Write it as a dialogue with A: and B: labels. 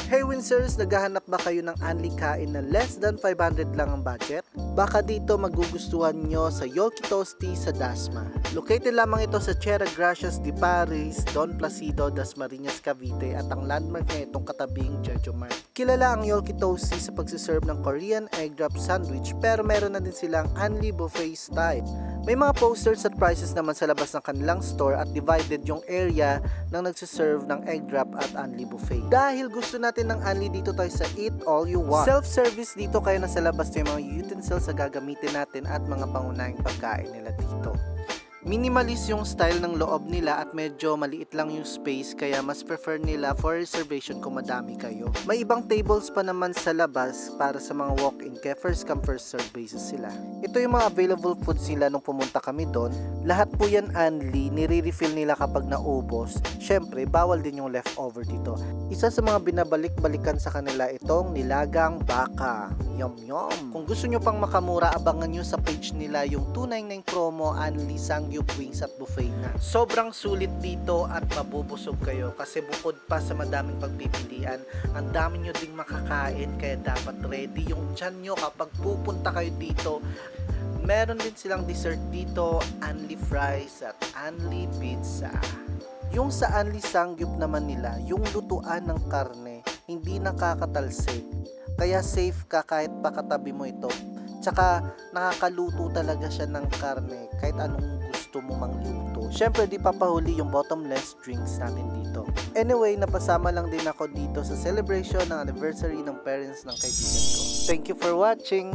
A: Hey Winsers, naghahanap ba kayo ng unli kain na less than 500 lang ang budget? Baka dito magugustuhan nyo sa Yolki Toasty sa Dasma. Located lamang ito sa Chera Gracias de Paris, Don Placido, Dasmariñas, Cavite at ang landmark niya itong katabing Jeju Mart. Kilala ang Yolki Toasty sa pagsiserve ng Korean egg drop sandwich pero meron na din silang unli buffet style. May mga posters at prices naman sa labas ng kanilang store at divided yung area ng nagsiserve ng egg drop at unli buffet. Dahil gusto natin ng unli, dito tayo sa Eat All You Want. Self-service dito, kaya nasa labas yung mga utensils na gagamitin natin at mga pangunahing pagkain nila dito. Minimalist yung style ng loob nila at medyo maliit lang yung space, kaya mas prefer nila for reservation kung madami kayo. May ibang tables pa naman sa labas para sa mga walk-in, kaya first come first serve basis sila. Ito yung mga available foods nila nung pumunta kami doon. Lahat po yan unli, nire-refill nila kapag naubos. Syempre, bawal din yung leftover dito. Isa sa mga binabalik-balikan sa kanila itong nilagang baka. Yum yum! Kung gusto nyo pang makamura, abangan nyo sa page nila yung 299 promo unli sangyup wings at buffet na. Sobrang sulit dito at mabubusog kayo kasi bukod pa sa madaming pagpipilian, ang dami nyo ding makakain, kaya dapat ready yung tiyan nyo kapag pupunta kayo dito. Meron din silang dessert dito, unli fries at unli pizza. Yung sa unli sangyup naman nila, yung lutuan ng karne, hindi nakakatalsik. Kaya safe ka kahit pakatabi mo ito. Tsaka nakakaluto talaga siya ng karne kahit anong gusto mo mang luto. Syempre di papahuli yung bottomless drinks natin dito. Anyway, napasama lang din ako dito sa celebration ng anniversary ng parents ng kaibigan ko. Thank you for watching!